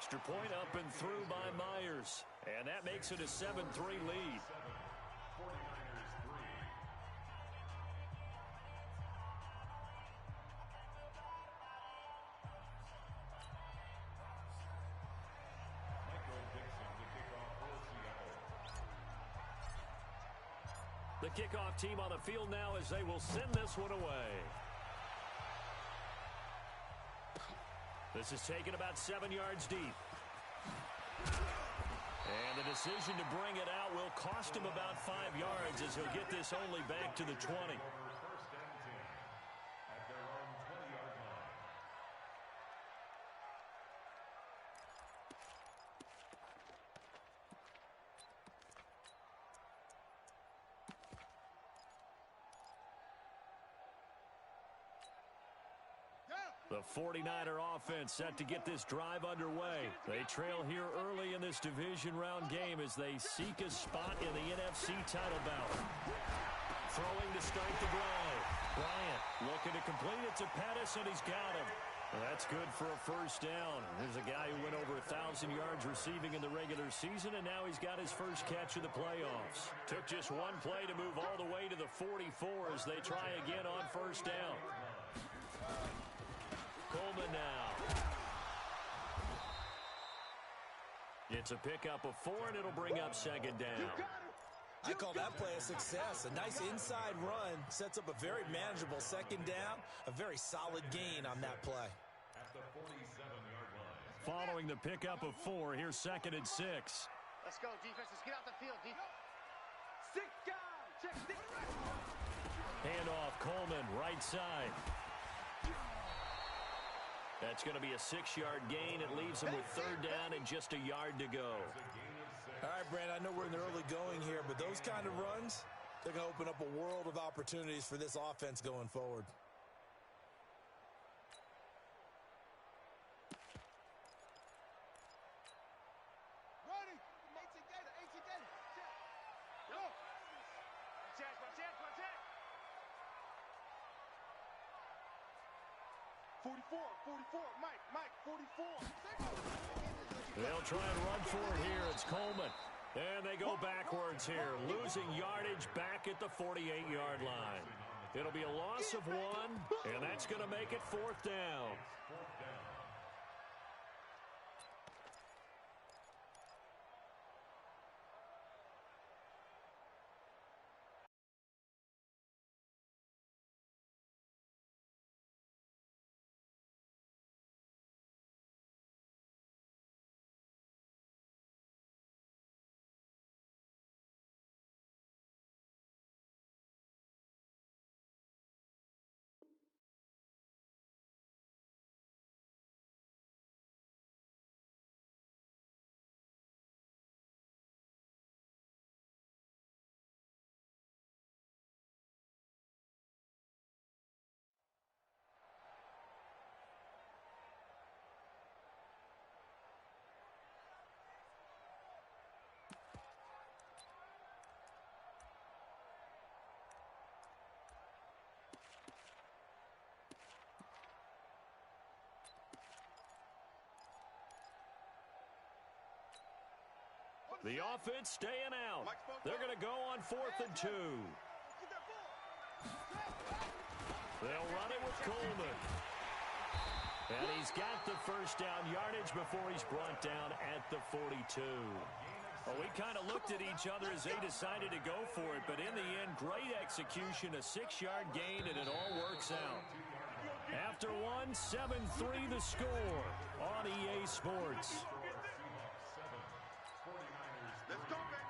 Extra point up and through by Myers. And that makes it a 7-3 lead. The kickoff team on the field now as they will send this one away. This is taken about 7 yards deep. And the decision to bring it out will cost him about 5 yards as he'll get this only back to the 20. The 49er offense set to get this drive underway. They trail here early in this division round game as they seek a spot in the NFC title bout. Throwing to start the drive. Bryant looking to complete it to Pettis, and he's got him. That's good for a first down. There's a guy who went over 1,000 yards receiving in the regular season, and now he's got his first catch of the playoffs. Took just one play to move all the way to the 44 as they try again on first down. Coleman now. It's a pickup of 4, and it'll bring up second down. I call that play a success. A nice inside run sets up a very manageable second down. A very solid gain on that play. At the 47-yard line. Following the pickup of 4, here's 2nd and 6. Let's go, defense. Let's get out the field, defense. Stick down. Check stick. Handoff, Coleman, right side. That's going to be a 6-yard gain. It leaves him with third down and just a yard to go. All right, Brandon, I know we're in the early going here, but those kind of runs, they're going to open up a world of opportunities for this offense going forward. Ready. 18 gator. 18 gator. Go. Check, check, check. 44. Mike, 44. They'll try and run for it here. It's Coleman. And they go backwards here, losing yardage back at the 48-yard line. It'll be a loss of 1, and that's going to make it 4th down. The offense staying out. They're going to go on 4th and 2. They'll run it with Coleman. And he's got the first down yardage before he's brought down at the 42. Well, we kind of looked at each other as they decided to go for it, but in the end, great execution, a 6-yard gain, and it all works out. After 1, 7-3 the score on EA Sports. Let's go, baby.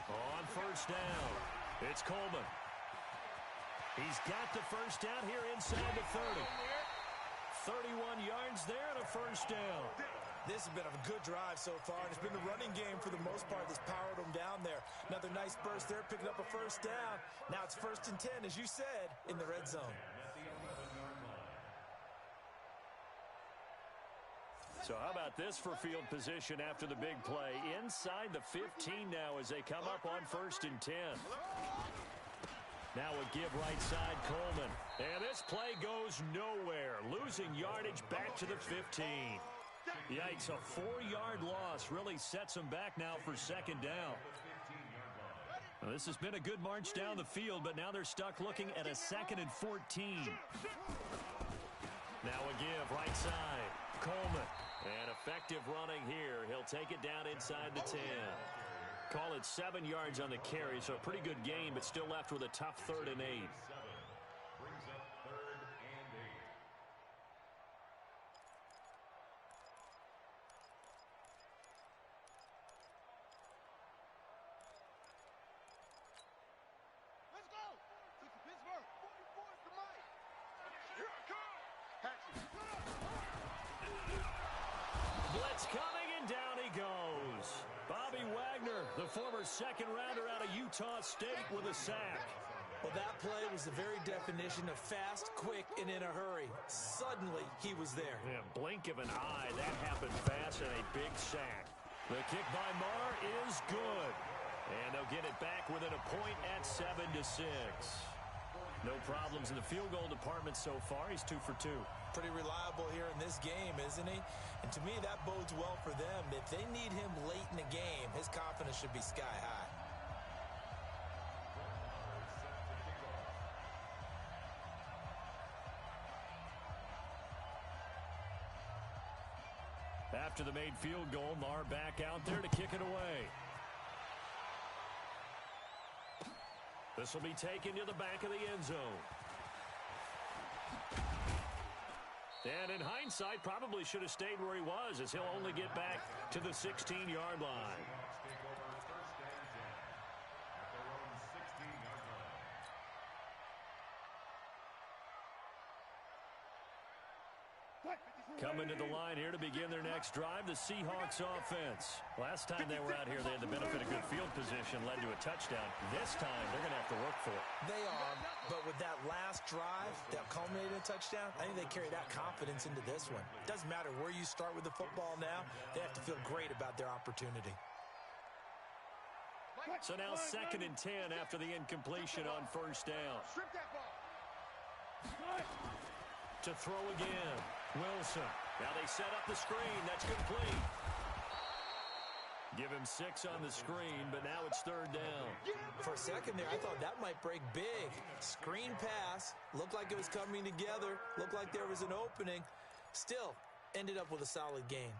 On first down, it's Coleman. He's got the first down here inside the 30. 31 yards there and a first down. This has been a good drive so far, and it's been the running game for the most part that's powered them down there. Another nice burst there, picking up a first down. Now it's 1st and 10, as you said, in the red zone. So how about this for field position after the big play? Inside the 15 now as they come up on 1st and 10. Now a give right side, Coleman. And this play goes nowhere. Losing yardage back to the 15. Yikes, a 4-yard loss really sets them back now for second down. Well, this has been a good march down the field, but now they're stuck looking at a 2nd and 14. Now a give right side, Coleman. And effective running here. He'll take it down inside the 10. Call it 7 yards on the carry, so a pretty good game, but still left with a tough 3rd and 8. Brings up 3rd and 8. Let's go. Pittsburgh. 44 is the mic. Here I come. Hatchie. Blitz coming, and down he goes. Bobby Wagner, the former 2nd rounder out of Utah State, with a sack. Well, that play was the very definition of fast, quick, and in a hurry. Suddenly, he was there. Yeah, blink of an eye, that happened fast, and a big sack. The kick by Marr is good. And they'll get it back within a point at 7-6. No problems in the field goal department so far. He's 2 for 2. Pretty reliable here in this game, isn't he? And to me, that bodes well for them. If they need him late in the game, his confidence should be sky high. After the made field goal, Marr back out there to kick it away. This will be taken to the back of the end zone. And in hindsight, probably should have stayed where he was, as he'll only get back to the 16-yard line. Take over 1st and 10 at their own 16-yard line. Coming to the line here to begin their next drive, the Seahawks offense. Last time they were out here, they had the benefit of good field position, led to a touchdown. This time, they're going to have to work for it. They are, but with that last drive that culminated in a touchdown, I think they carry that confidence into this one. Doesn't matter where you start with the football now, they have to feel great about their opportunity. So now 2nd and 10 after the incompletion on 1st down. Strip that ball. To throw again, Wilson. Now they set up the screen. That's complete. Give him 6 on the screen, but now it's 3rd down. For a second there, I thought that might break big. Screen pass. Looked like it was coming together. Looked like there was an opening. Still, ended up with a solid gain.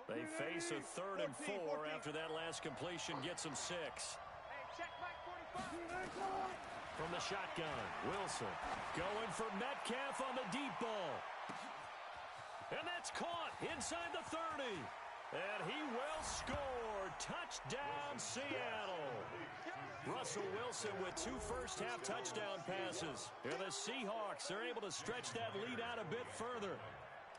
They face a 3rd and 4 after that last completion gets them 6. Hey, check Mike 45. From the shotgun, Wilson going for Metcalf on the deep ball. And that's caught inside the 30. And he will score. Touchdown, Seattle. Russell Wilson with 2 first-half touchdown passes. And the Seahawks are able to stretch that lead out a bit further.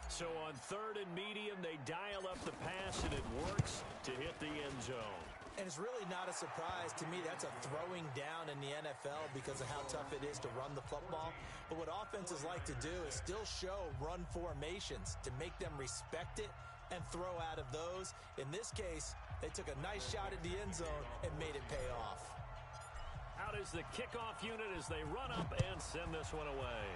So on 3rd and medium, they dial up the pass, and it works to hit the end zone. And it's really not a surprise. To me, that's a throwing down in the NFL because of how tough it is to run the football. But what offenses like to do is still show run formations to make them respect it and throw out of those. In this case, they took a nice shot at the end zone and made it pay off. Out is the kickoff unit as they run up and send this one away.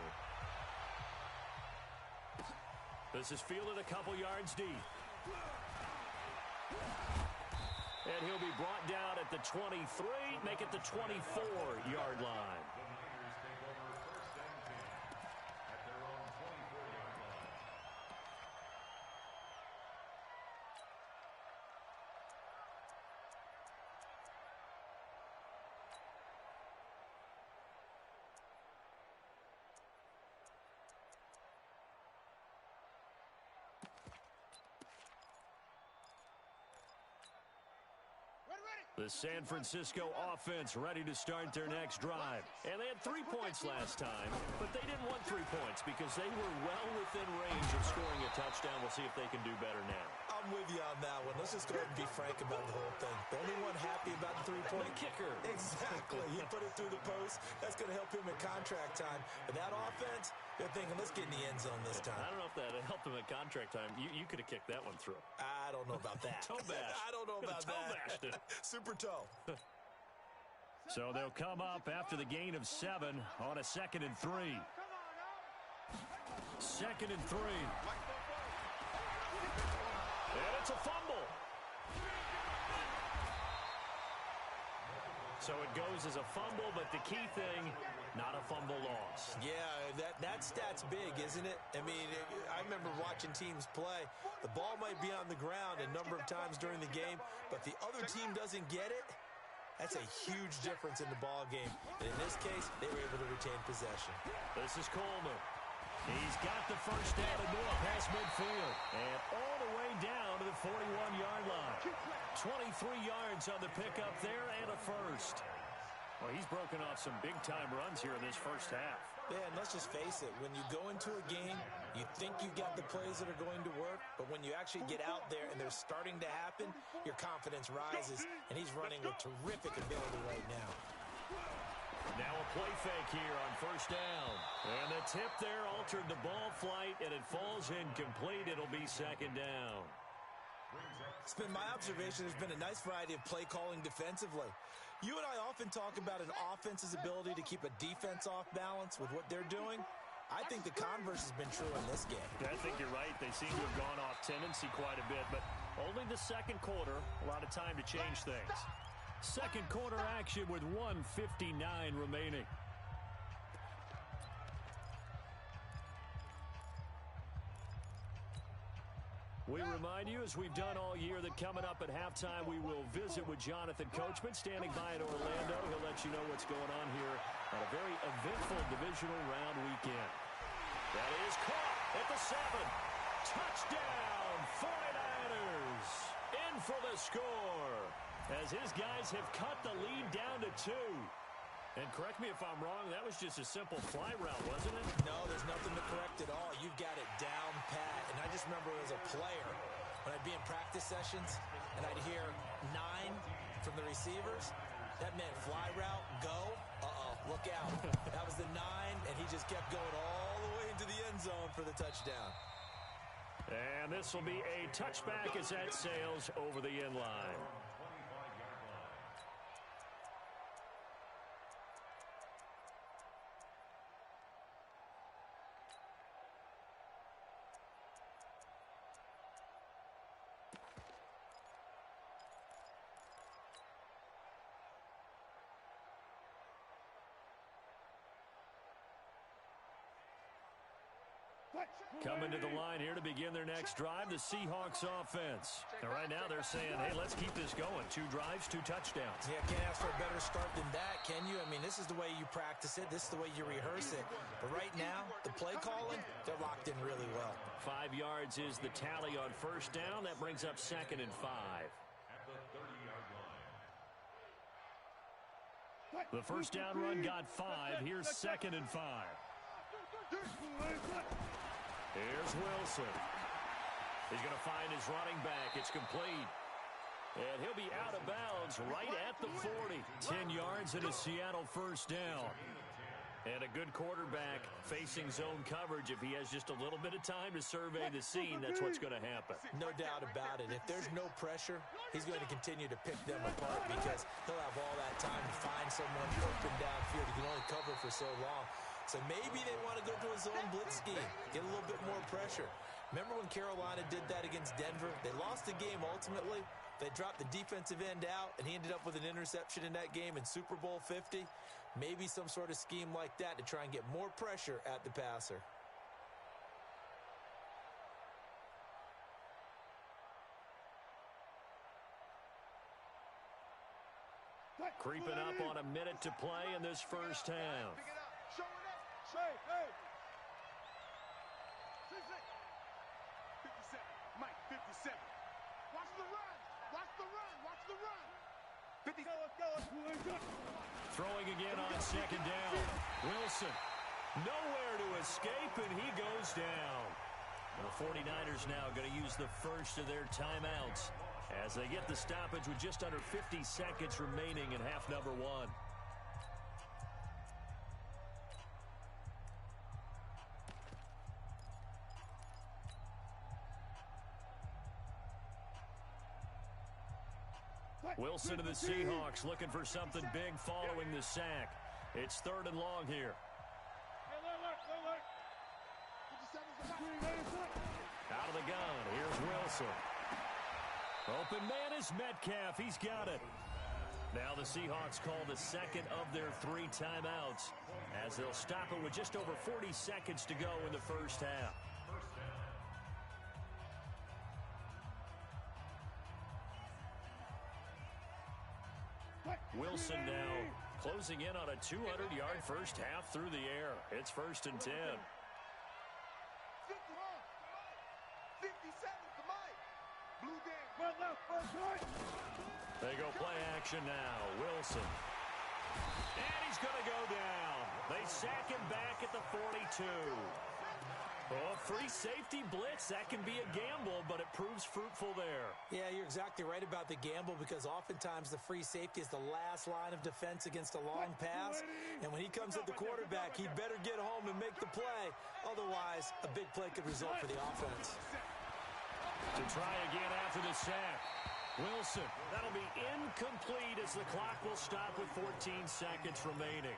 This is fielded a couple yards deep. And he'll be brought down at the 23, make it the 24-yard line. The Niners take over 1st and 10 at their own 24-yard line. The San Francisco offense ready to start their next drive. And they had 3 points last time, but they didn't want 3 points. sticks because they were well within range of scoring a touchdown. We'll see if they can do better now. I'm with you on that one. Let's just go ahead and be frank about the whole thing. The only one happy about the three-point kicker. Exactly. He put it through the post. That's going to help him in contract time. But that offense, they're thinking, let's get in the end zone this time. I don't know if that helped him at contract time. You could have kicked that one through. I don't know about that. Toe bash. I don't know about that. Bashed it. Super toe. So they'll come up after the gain of 7 on a 2nd and 3. 2nd and 3. And it's a fumble. So it goes as a fumble, but the key thing, not a fumble loss. Yeah, that stat's big, isn't it? I mean, I remember watching teams play. The ball might be on the ground a number of times during the game, but the other team doesn't get it. That's a huge difference in the ball game. And in this case, they were able to retain possession. This is Coleman. He's got the first down and more past midfield. And all the way down to the 41-yard line. 23 yards on the pickup there and a first. Well, he's broken off some big-time runs here in this first half. Yeah, and let's just face it. When you go into a game, you think you got the plays that are going to work, but when you actually get out there and they're starting to happen, your confidence rises, and he's running with terrific ability right now. Now a play fake here on first down. And the tip there altered the ball flight, and it falls incomplete. It'll be 2nd down. It's been my observation there's been a nice variety of play calling defensively. You and I often talk about an offense's ability to keep a defense off balance with what they're doing. I think the converse has been true in this game. I think you're right. They seem to have gone off tendency quite a bit, but only the second quarter, a lot of time to change things. Second quarter action with 1:59 remaining. We remind you, as we've done all year, that coming up at halftime, we will visit with Jonathan Coachman, standing by in Orlando. He'll let you know what's going on here on a very eventful divisional round weekend. That is caught at the 7. Touchdown, 49ers. In for the score, as his guys have cut the lead down to 2. And correct me if I'm wrong, that was just a simple fly route, wasn't it? No, there's nothing to correct at all. You've got it down pat. And I just remember as a player, when I'd be in practice sessions and I'd hear 9 from the receivers, that meant fly route, go, look out. That was the 9, and he just kept going all the way into the end zone for the touchdown. And this will be a touchback as that sails over the end line. Coming to the line here to begin their next drive, the Seahawks offense. And right now they're saying, hey, let's keep this going. 2 drives, 2 touchdowns. Yeah, can't ask for a better start than that, can you? I mean, this is the way you practice it. This is the way you rehearse it. But right now, the play calling, they're locked in really well. 5 yards is the tally on first down. That brings up 2nd and 5. At the 30-yard line. The first down run got 5. Here's 2nd and 5. Here's Wilson. He's going to find his running back. It's complete. And he'll be out of bounds right at the 40. 10 yards and a Seattle first down. And a good quarterback facing zone coverage. If he has just a little bit of time to survey the scene, that's what's going to happen. No doubt about it. If there's no pressure, he's going to continue to pick them apart because he'll have all that time to find someone open downfield. He can only cover for so long. So maybe they want to go to a zone blitz scheme, get a little bit more pressure. Remember when Carolina did that against Denver? They lost the game ultimately. They dropped the defensive end out, and he ended up with an interception in that game in Super Bowl 50. Maybe some sort of scheme like that to try and get more pressure at the passer. Creeping up on a minute to play in this first half. Show it up. Hey. 57. Mike, 57. Watch the run. Watch the run. Watch the run. 50. Go. Throwing again on second down. Wilson. Nowhere to escape, and he goes down. The 49ers now going to use the first of their timeouts as they get the stoppage with just under 50 seconds remaining in half number one. Wilson to the Seahawks looking for something big following the sack. It's 3rd and long here. Out of the gun, here's Wilson. Open man is Metcalf. He's got it. Now the Seahawks call the second of their 3 timeouts as they'll stop it with just over 40 seconds to go in the first half. Wilson now closing in on a 200-yard first half through the air. It's 1st and 10. 50 seconds to Mike. Blue game. Well left, first right. They go play action now. Wilson. And he's going to go down. They sack him back at the 42. Oh, free safety blitz. That can be a gamble, but it proves fruitful there. Yeah, you're exactly right about the gamble because oftentimes the free safety is the last line of defense against a long pass. And when he comes at the quarterback, he'd better get home and make the play. Otherwise, a big play could result for the offense. To try again after the sack. Wilson. That'll be incomplete as the clock will stop with 14 seconds remaining.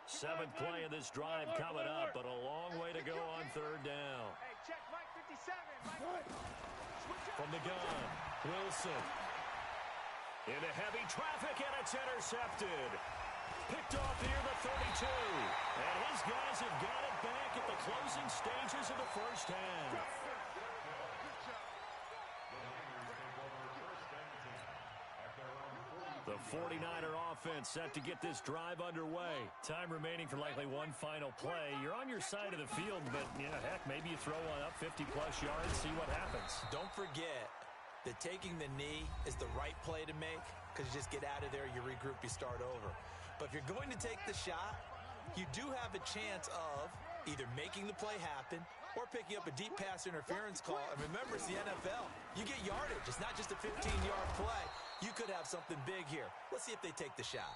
Seventh play of this drive coming up, but a long way to go on 3rd down. Hey, check Mike 57. Mike. From the gun, Wilson. Into heavy traffic, and it's intercepted. Picked off near the 32. And his guys have got it back at the closing stages of the first half. The 49er offense set to get this drive underway. Time remaining for likely one final play. You're on your side of the field, but, heck, maybe you throw one up 50-plus yards, see what happens. Don't forget that taking the knee is the right play to make because you just get out of there, you regroup, you start over. But if you're going to take the shot, you do have a chance of either making the play happen or picking up a deep pass interference call. And remember, it's the NFL. You get yardage. It's not just a 15-yard play. You could have something big here. Let's see if they take the shot.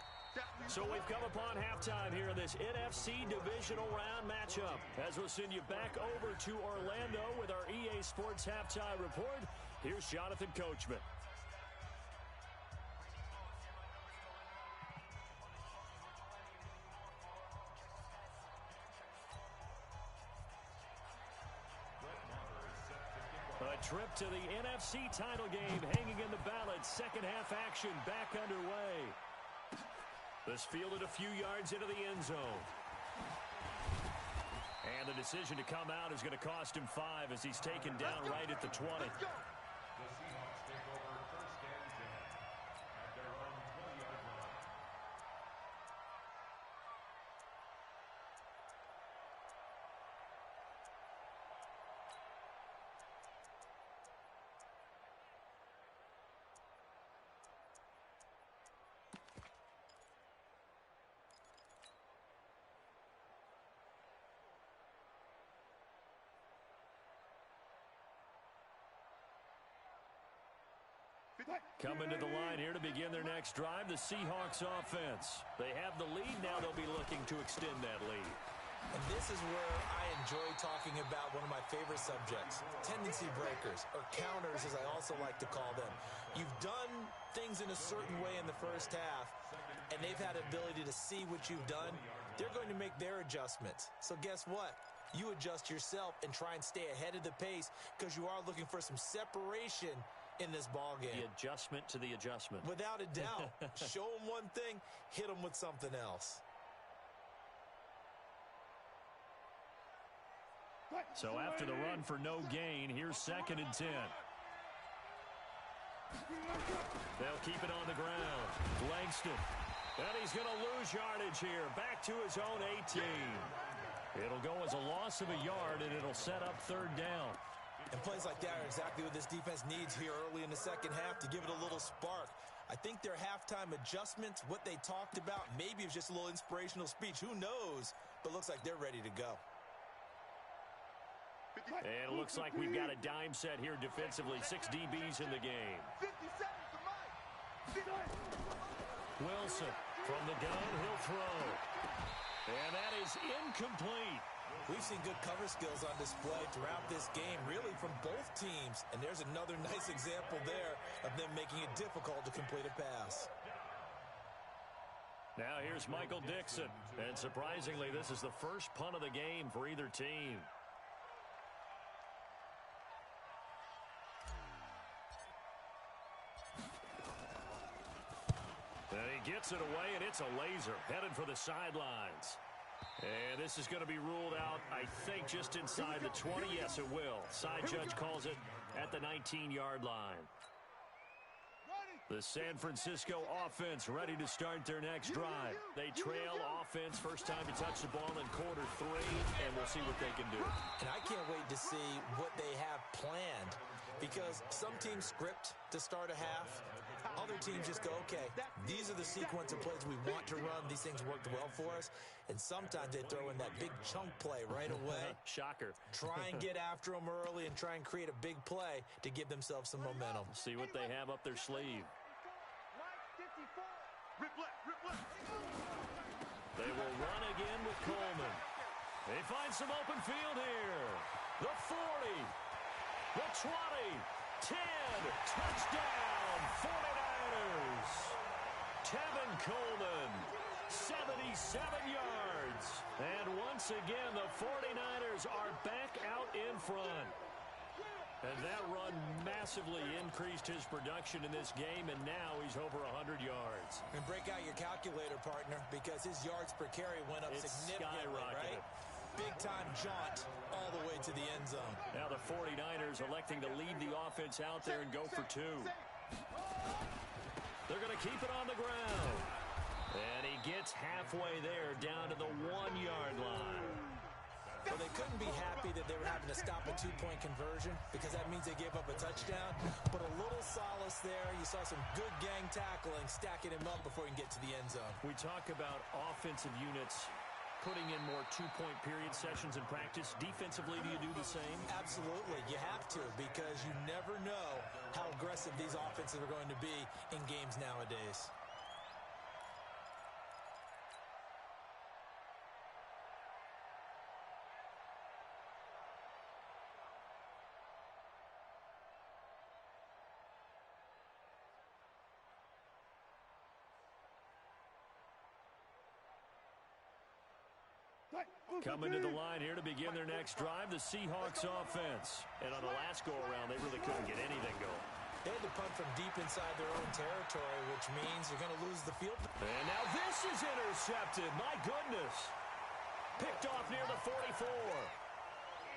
So we've come upon halftime here in this NFC Divisional Round matchup. As we'll send you back over to Orlando with our EA Sports Halftime Report, here's Jonathan Coachman. A trip to the NFC title game hanging in the balance. Second half action back underway. This fielded a few yards into the end zone. And the decision to come out is going to cost him 5 as he's taken down right at the 20. The Seahawks take over 1st and 10 at their own 20-yard line. Coming to the line here to begin their next drive, the Seahawks offense. They have the lead now. They'll be looking to extend that lead. And this is where I enjoy talking about one of my favorite subjects, tendency breakers, or counters as I also like to call them. You've done things in a certain way in the first half, and they've had the ability to see what you've done. They're going to make their adjustments. So guess what? You adjust yourself and try and stay ahead of the pace because you are looking for some separation in this ball game. The adjustment to the adjustment. Without a doubt. Show them one thing, hit them with something else. So after the run for no gain, here's 2nd and 10. They'll keep it on the ground. Langston. And he's going to lose yardage here. Back to his own 18. It'll go as a loss of a yard, and it'll set up 3rd down. And plays like that are exactly what this defense needs here early in the second half to give it a little spark. I think their halftime adjustments, what they talked about, maybe it's just a little inspirational speech. Who knows? But looks like they're ready to go. And it looks like we've got a dime set here defensively. 6 DBs in the game. 50 seconds to Mike. Wilson from the gun, he'll throw. And that is incomplete. We've seen good cover skills on display throughout this game, really from both teams. And there's another nice example there of them making it difficult to complete a pass. Now here's Michael Dixon. And surprisingly, this is the first punt of the game for either team. And he gets it away, and it's a laser headed for the sidelines. And this is going to be ruled out, I think, just inside the 20. Yes, it will. Side judge calls it at the 19-yard line. The San Francisco offense ready to start their next drive. They trail offense first time to touch the ball in quarter 3, and we'll see what they can do. And I can't wait to see what they have planned, because some teams script to start a half. Other teams just go, okay, these are the sequence of plays we want to run. These things worked well for us. And sometimes they throw in that big chunk play right away. Shocker. Try and get after them early and try and create a big play to give themselves some momentum. See what they have up their sleeve. Rip left, rip left. They will run again with Coleman. They find some open field here. The 40, the 20, 10, touchdown, 49ers. Tevin Coleman, 77 yards. And once again, the 49ers are back out in front. And that run massively increased his production in this game, and now he's over 100 yards. And break out your calculator, partner, because his yards per carry went up significantly, right? Big-time jaunt all the way to the end zone. Now the 49ers electing to lead the offense out there and go for 2. They're going to keep it on the ground. And he gets halfway there down to the 1-yard line. Well, they couldn't be happy that they were having to stop a 2-point conversion because that means they gave up a touchdown. But a little solace there. You saw some good gang tackling, stacking him up before he can get to the end zone. We talk about offensive units putting in more 2-point period sessions in practice. Defensively, do you do the same? Absolutely. You have to, because you never know how aggressive these offenses are going to be in games nowadays. Coming to the line here to begin their next drive, the Seahawks offense. And on the last go-around, they really couldn't get anything going. They had to punt from deep inside their own territory, which means you're going to lose the field. And now this is intercepted. My goodness. Picked off near the 44.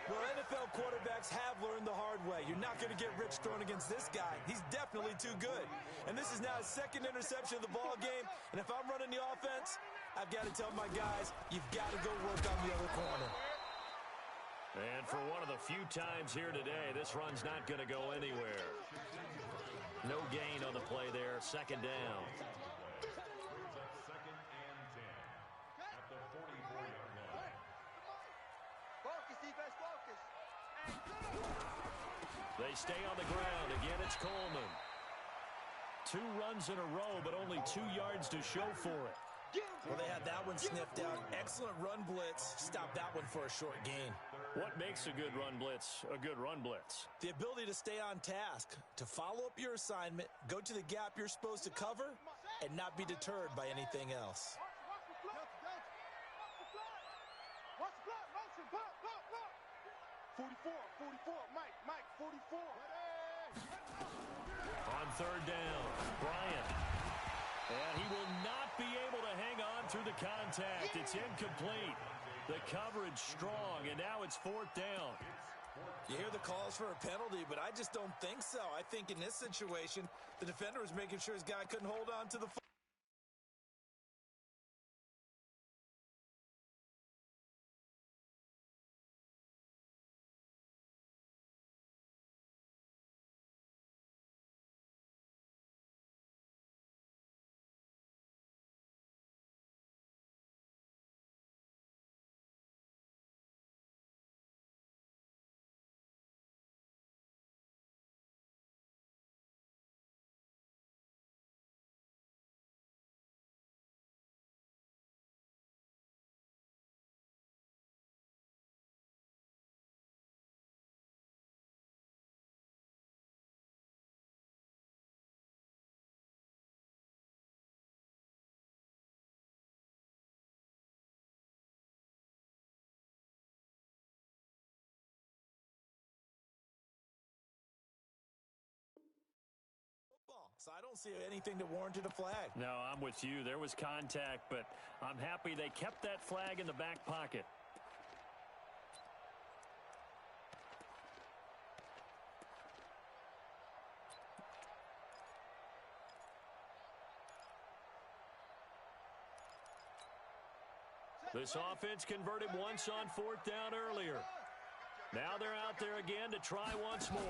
Well, NFL quarterbacks have learned the hard way. You're not going to get rich throwing against this guy. He's definitely too good. And this is now his second interception of the ball game. And if I'm running the offense, I've got to tell my guys, you've got to go work on the other corner. And for one of the few times here today, this run's not going to go anywhere. No gain on the play there. Second down. Second and 10 at the 44-yard line. Focus, defense, focus. They stay on the ground. Again, it's Coleman. 2 runs in a row, but only 2 yards to show for it. Well, they had that one sniffed out. Excellent run blitz. Stop that one for a short gain. What makes a good run blitz a good run blitz? The ability to stay on task, to follow up your assignment, go to the gap you're supposed to cover, and not be deterred by anything else. Watch the block, motion, block, block, block. 44, Mike, 44. On third down, Bryant. And he will not be able to hang on through the contact. It's incomplete. The coverage strong, and now it's 4th down. You hear the calls for a penalty, but I just don't think so. I think in this situation, the defender was making sure his guy couldn't hold on to the football. So I don't see anything that warranted a flag. No, I'm with you. There was contact, but I'm happy they kept that flag in the back pocket. This offense converted once on 4th down earlier. Now they're out there again to try once more.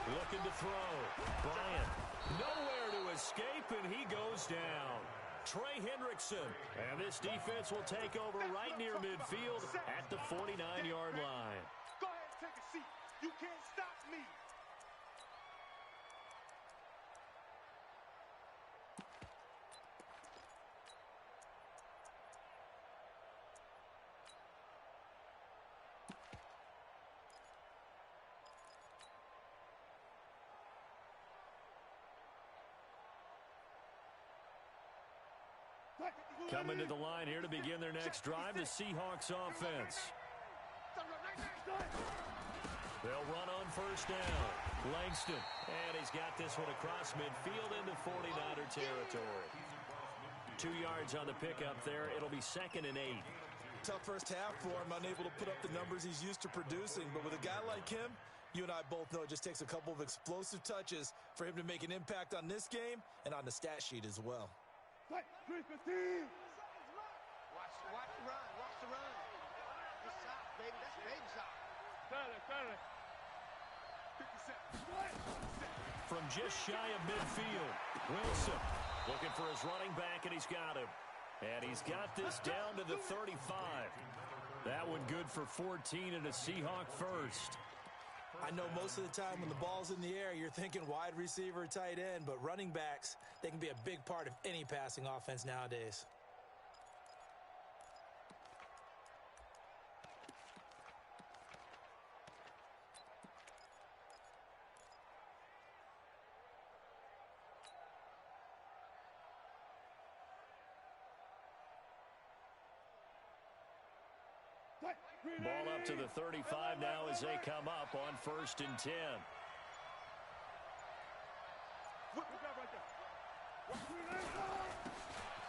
Looking to throw. Bryant, nowhere to escape, and he goes down. Trey Hendrickson. And this defense will take over right near midfield at the 49-yard line. Go ahead and take a seat. You can't stop me. Coming to the line here to begin their next drive, the Seahawks offense. They'll run on 1st down. Langston, and he's got this one across midfield into 49er territory. 2 yards on the pickup there. It'll be 2nd and 8. Tough first half for him, unable to put up the numbers he's used to producing. But with a guy like him, you and I both know it just takes a couple of explosive touches for him to make an impact on this game and on the stat sheet as well. Watch the run. Watch the run. Good shot, baby. That's baby shot. 50 From just shy of midfield, Wilson looking for his running back, and he's got him. And he's got this down to the 35. That one good for 14 and a Seahawk first. I know most of the time when the ball's in the air, you're thinking wide receiver, tight end, but running backs, they can be a big part of any passing offense nowadays. Ball up to the 35 now as they come up on 1st and 10.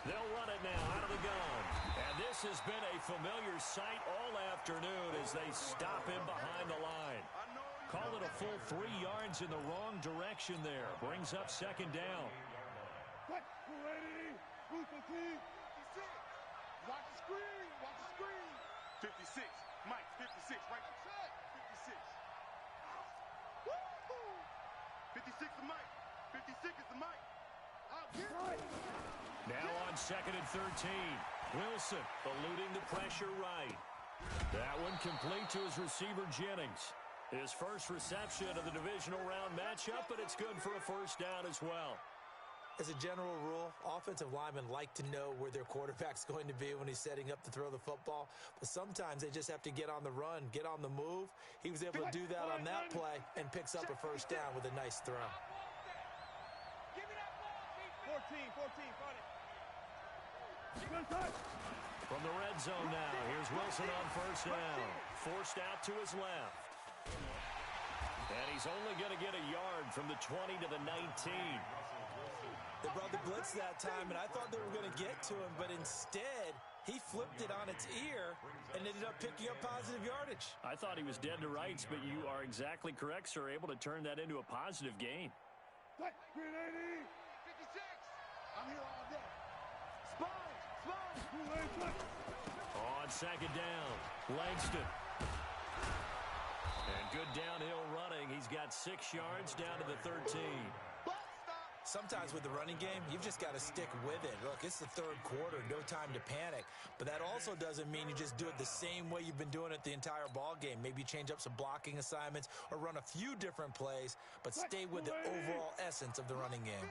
They'll run it now out of the gun. And this has been a familiar sight all afternoon as they stop him behind the line. Call it a full 3 yards in the wrong direction there. Brings up 2nd down. Watch the screen. Watch the screen. 56. Mike, 56. Right side. 56. Woo-hoo. 56 is Mike. 56 is the Mike. Out here. Now on 2nd and 13. Wilson eluding the pressure right. That one complete to his receiver, Jennings. His first reception of the divisional round matchup, but it's good for a 1st down as well. As a general rule, offensive linemen like to know where their quarterback's going to be when he's setting up to throw the football. But sometimes they just have to get on the run, get on the move. He was able to do that on that play and picks up a 1st down with a nice throw. 14, got it. From the red zone now, here's Wilson on 1st down. Forced out to his left. And he's only going to get a yard from the 20 to the 19. They brought the blitz that time, and I thought they were going to get to him, but instead, he flipped it on its ear and ended up picking up positive yardage. I thought he was dead to rights, but you are exactly correct, sir, able to turn that into a positive gain. 56. I'm here all day. Spine. On 2nd down, Langston. And good downhill running. He's got 6 yards down to the 13. Sometimes with the running game, you've just got to stick with it. Look, it's the 3rd quarter, no time to panic. But that also doesn't mean you just do it the same way you've been doing it the entire ball game. Maybe change up some blocking assignments or run a few different plays, but stay with the overall essence of the running game.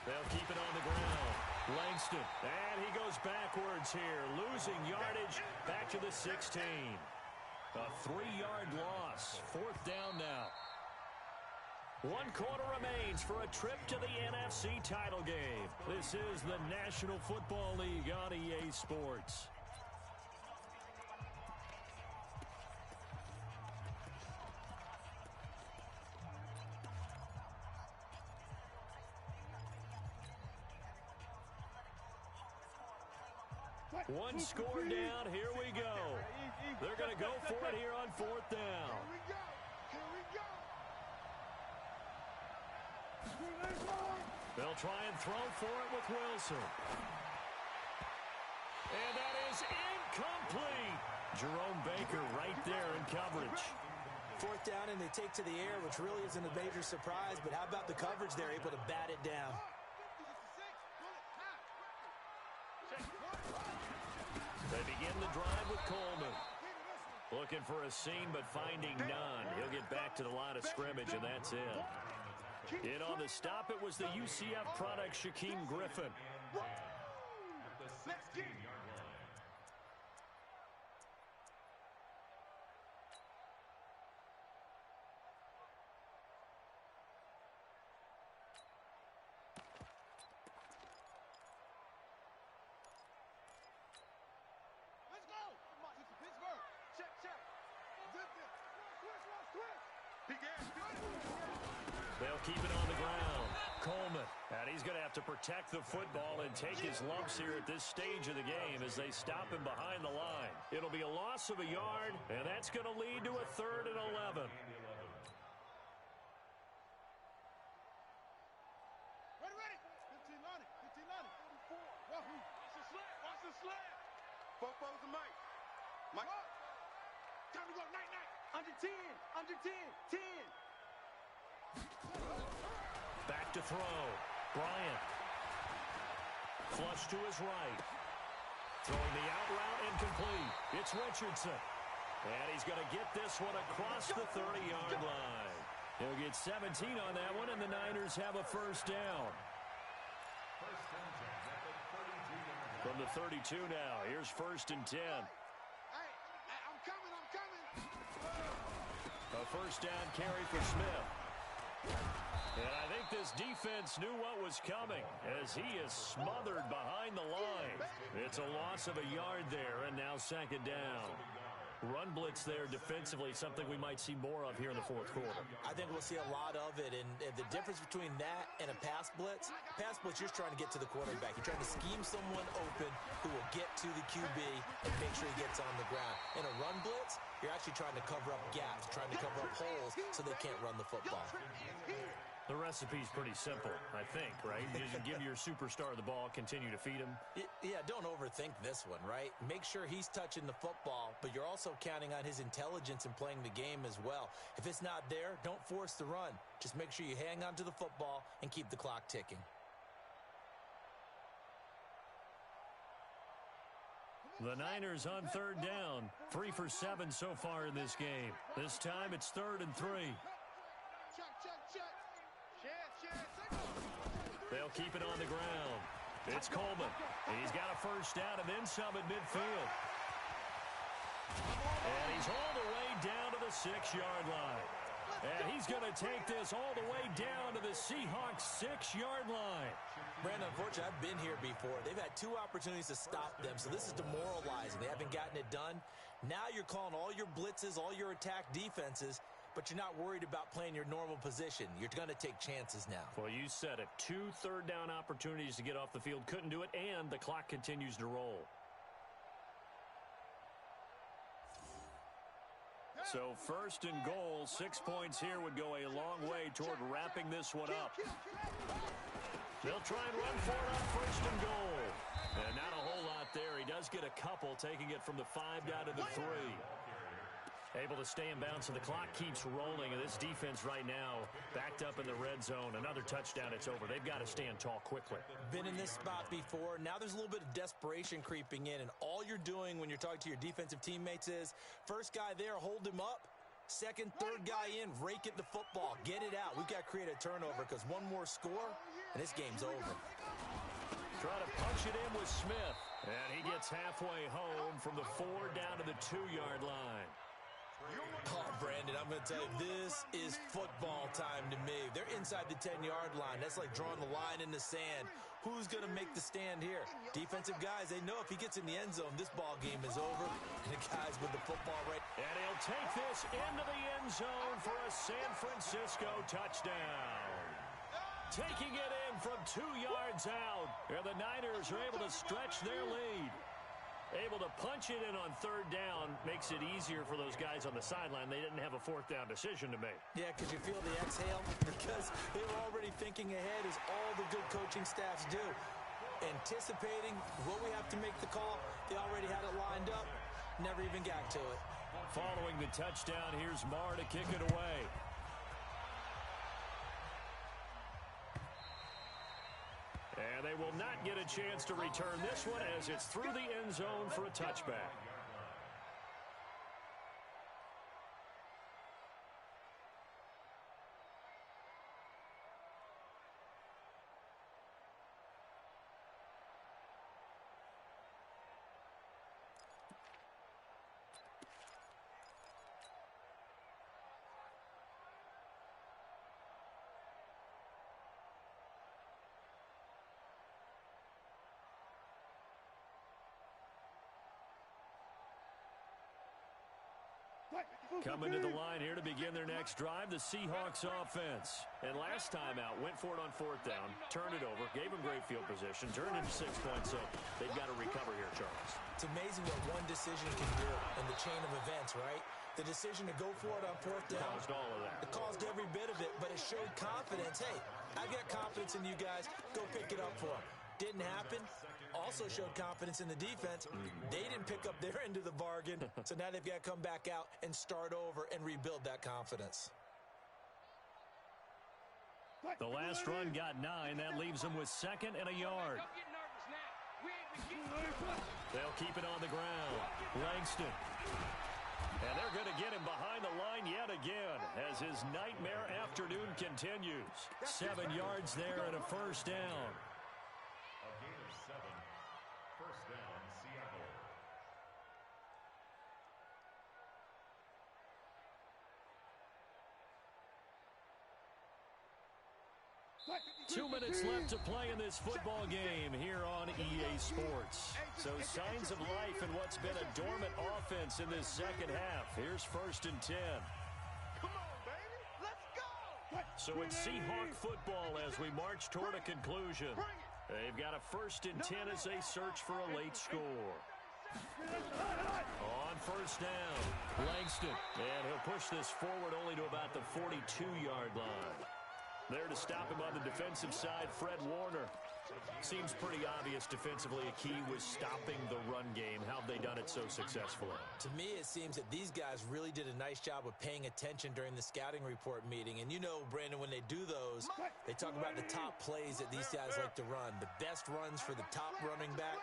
They'll keep it on the ground. Langston, and he goes backwards here, losing yardage back to the 16. A 3-yard loss. 4th down now. 1 quarter remains for a trip to the NFC title game. This is the National Football League on EA Sports. One score down. Here we go. They're going to go for it here on fourth down. They'll try and throw for it with Wilson. And that is incomplete. Jerome Baker right there in coverage. Fourth down, and they take to the air, which really isn't a major surprise, but how about the coverage there, able to bat it down? They begin the drive with Coleman. Looking for a seam, but finding none. He'll get back to the line of scrimmage, and that's it. In on the stop, it was the UCF product, Shaquem Griffin. At the 16-yard line. Let's go. Pittsburgh. Check, check. Twist. Big ass. They'll keep it on the ground. Coleman, and he's going to have to protect the football and take his lumps here at this stage of the game as they stop him behind the line. It'll be a loss of a yard, and that's going to lead to a 3rd and 11. Ready. 15 line. Watch the slant. Foes and Mike. Time to go. Night. Under 10. 10. Back to throw. Bryant. Flush to his right. Throwing the out route incomplete. It's Richardson. And he's going to get this one across the 30-yard line. He'll get 17 on that one, and the Niners have a first down. First and 10 at the 32-yard line. From the 32 now, here's 1st and 10. Hey, I'm coming. A first down carry for Smith. And I think this defense knew what was coming as he is smothered behind the line. It's a loss of a yard there, and now 2nd down. Run blitz there defensively, something we might see more of here in the 4th quarter. I think we'll see a lot of it, and the difference between that and a pass blitz, you're just trying to get to the quarterback. You're trying to scheme someone open who will get to the QB and make sure he gets on the ground. In a run blitz, you're actually trying to cover up gaps, trying to cover up holes so they can't run the football. The recipe's pretty simple, I think, right? You just give your superstar the ball, continue to feed him. Yeah, don't overthink this one, right? Make sure he's touching the football, but you're also counting on his intelligence in playing the game as well. If it's not there, don't force the run. Just make sure you hang on to the football and keep the clock ticking. The Niners on 3rd down. 3 for 7 so far in this game. This time it's 3rd and 3. Check. They'll keep it on the ground. It's Coleman. He's got a first down and then some at midfield. And he's all the way down to the 6-yard line. And he's going to take this all the way down to the Seahawks 6-yard line. Brandon, unfortunately, I've been here before. They've had 2 opportunities to stop them, so this is demoralizing. They haven't gotten it done. Now you're calling all your blitzes, all your attack defenses, but you're not worried about playing your normal position. You're going to take chances now. Well, you said it. 2 third-down opportunities to get off the field. Couldn't do it, and the clock continues to roll. So 1st and goal, 6 points here would go a long way toward wrapping this one up. They'll try and run for it on 1st and goal. And not a whole lot there. He does get a couple, taking it from the 5 down to the 3. Able to stay in bounds, so the clock keeps rolling. And this defense right now backed up in the red zone. Another touchdown, it's over. They've got to stand tall quickly. Been in this spot before. Now there's a little bit of desperation creeping in. And all you're doing when you're talking to your defensive teammates is, first guy there, hold him up. Second, third guy in, rake at the football. Get it out. We've got to create a turnover because one more score, and this game's over. Try to punch it in with Smith. And he gets halfway home from the 4 down to the 2-yard line. Oh, Brandon, I'm going to tell you, this is football time to me. They're inside the 10-yard line. That's like drawing the line in the sand. Who's going to make the stand here? Defensive guys, they know if he gets in the end zone, this ball game is over. And the guys with the football right. And he'll take this into the end zone for a San Francisco touchdown. Taking it in from 2 yards out. And the Niners are able to stretch their lead. Able to punch it in on third down makes it easier for those guys on the sideline. They didn't have a fourth down decision to make. Yeah, could you feel the exhale? Because they were already thinking ahead, as all the good coaching staffs do. Anticipating what we have to make the call. They already had it lined up. Never even got to it. Following the touchdown, here's Marr to kick it away. And they will not get a chance to return this one as it's through the end zone for a touchback. Coming to the line here to begin their next drive, the Seahawks offense. And last time out, went for it on fourth down, turned it over, gave them great field position, turned into 6 points, so they've got to recover here, Charles. It's amazing what one decision can do in the chain of events, right? The decision to go for it on fourth down. Caused all of that. It caused every bit of it, but it showed confidence. Hey, I've got confidence in you guys. Go pick it up for them. Didn't happen. Also showed confidence in the defense. They didn't pick up their end of the bargain, so now they've got to come back out and start over and rebuild that confidence. The last run got 9. That leaves them with 2nd and a yard. They'll keep it on the ground. Langston. And they're going to get him behind the line yet again as his nightmare afternoon continues. 7 yards there and a first down. 2 minutes left to play in this football game here on EA Sports. So signs of life in what's been a dormant offense in this second half. Here's 1st and 10. Come on, baby. Let's go. So it's Seahawk football as we march toward a conclusion. They've got a 1st and 10 as they search for a late score. On first down, Langston. And he'll push this forward only to about the 42-yard line. There to stop him on the defensive side, Fred Warner. Seems pretty obvious defensively a key was stopping the run game. How have they done it so successfully? To me, it seems that these guys really did a nice job of paying attention during the scouting report meeting. And you know, Brandon, when they do those, they talk about the top plays that these guys like to run. The best runs for the top running back,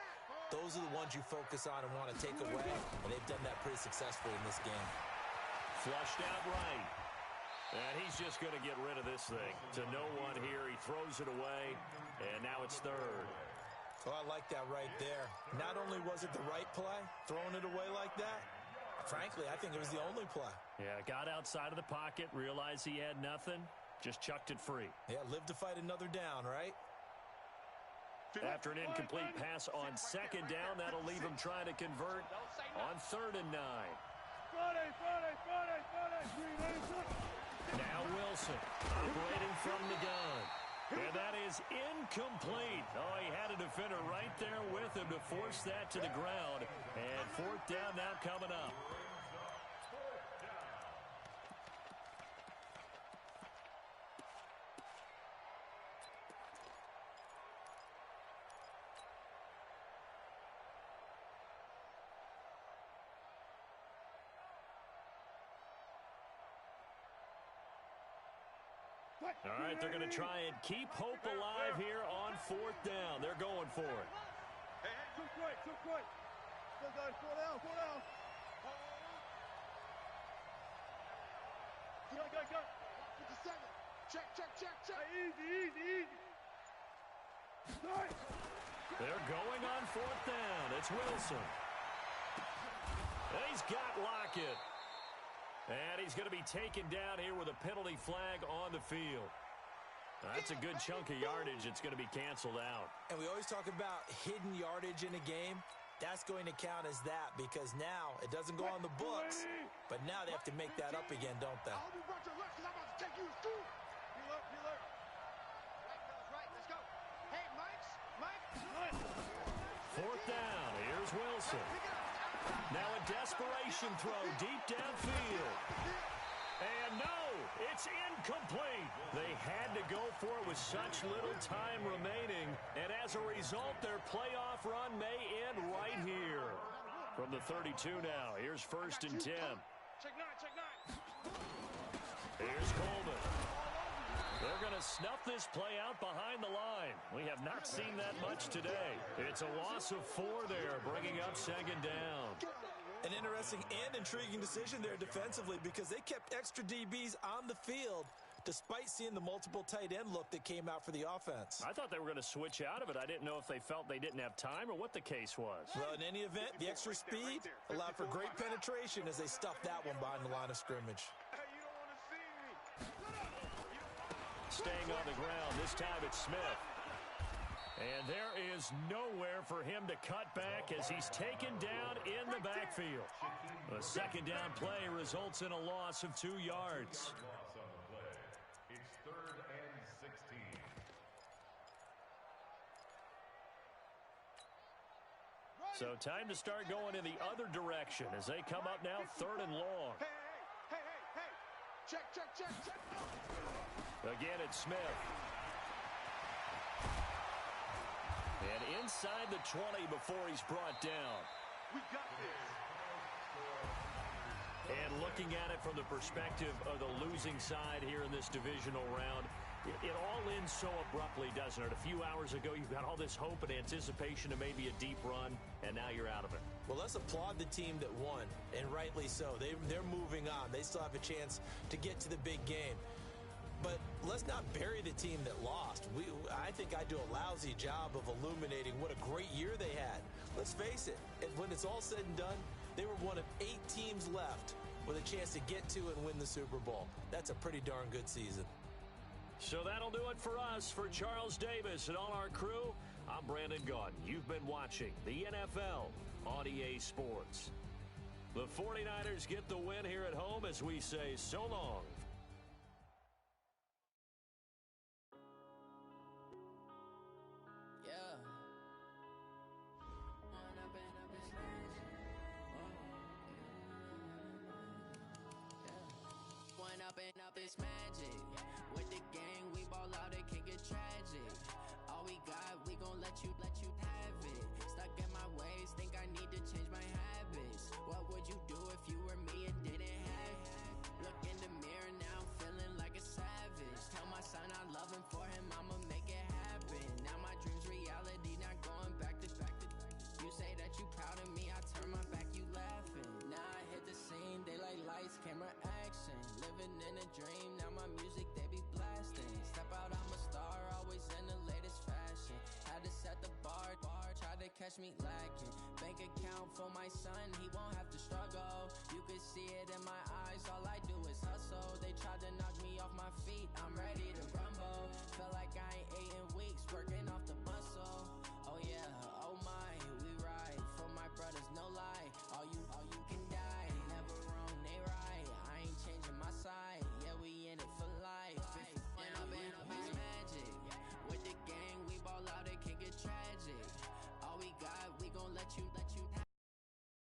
those are the ones you focus on and want to take away. And they've done that pretty successfully in this game. Flushed out right. And he's just going to get rid of this thing. To no one here. He throws it away, and now it's 3rd. Oh, I like that right there. Not only was it the right play, throwing it away like that, frankly, I think it was the only play. Yeah, got outside of the pocket, realized he had nothing, just chucked it free. Yeah, live to fight another down, right? After an incomplete pass on 2nd down, that'll leave him trying to convert on 3rd and 9. Now Wilson operating from the gun. And that is incomplete. Oh, he had a defender right there with him to force that to the ground. And 4th down now coming up. All right, they're going to try and keep hope alive here on 4th down. They're going for it. Hey, too quick. Go, guys, fall down. Go. 57. Check. Hey, easy. Start. They're going on 4th down. It's Wilson. He's got Lockett. And he's going to be taken down here with a penalty flag on the field. That's a good chunk of yardage. It's going to be canceled out. And we always talk about hidden yardage in a game. That's going to count as that because now it doesn't go on the books. But now they have to make that up again, don't they? I'll be right to left because I'm about to take you to school. Heel up. Right, let's go. Hey, Mike. 4th down. Here's Wilson. Now a desperation throw deep downfield. And no, it's incomplete. They had to go for it with such little time remaining. And as a result, their playoff run may end right here. From the 32 now, here's 1st and 10. Check nine. Here's Coleman. They're going to snuff this play out behind the line. We have not seen that much today. It's a loss of 4 there, bringing up 2nd down. An interesting and intriguing decision there defensively because they kept extra DBs on the field despite seeing the multiple tight end look that came out for the offense. I thought they were going to switch out of it. I didn't know if they felt they didn't have time or what the case was. Well, in any event, the extra speed allowed for great penetration as they stuffed that one behind the line of scrimmage. Hey, you don't want to see me. Staying on the ground, this time it's Smith. And there is nowhere for him to cut back as he's taken down in the backfield. A 2nd down play results in a loss of 2 yards. Loss on the play. It's 3rd and 16. So time to start going in the other direction as they come up now 3rd and long. Hey. Check. Again, it's Smith. And inside the 20 before he's brought down. We got this. And looking at it from the perspective of the losing side here in this divisional round, it all ends so abruptly, doesn't it? A few hours ago, you've got all this hope and anticipation of maybe a deep run, and now you're out of it. Well, let's applaud the team that won, and rightly so. They're moving on. They still have a chance to get to the big game. But let's not bury the team that lost. I think I do a lousy job of illuminating what a great year they had. Let's face it, when it's all said and done, they were one of 8 teams left with a chance to get to and win the Super Bowl. That's a pretty darn good season. So that'll do it for us. For Charles Davis and all our crew, I'm Brandon Gaudin. You've been watching the NFL on EA Sports. The 49ers get the win here at home as we say so long. Up is magic. With the gang, we ball out, it can get tragic. All we got, we gon' let you have it. Stuck in my ways, think I need to change my habits. What would you do if you were me and didn't have it? Look in the mirror, now I'm feeling like a savage. Tell my son I love him, for him I'ma make it happen. Now my dream's reality, not going back to. You say that you proud of me, I turn my back, you laughing. Now I hit the scene, they like lights, camera, action. Living in a dream, now my music, they be blasting. Step out, I'm a star, always in the latest fashion. Had to set the bar, try to catch me lacking. Bank account for my son, he won't have to struggle. You could see it in my eyes, all I do is hustle. They tried to knock me off my feet, I'm ready to rumble.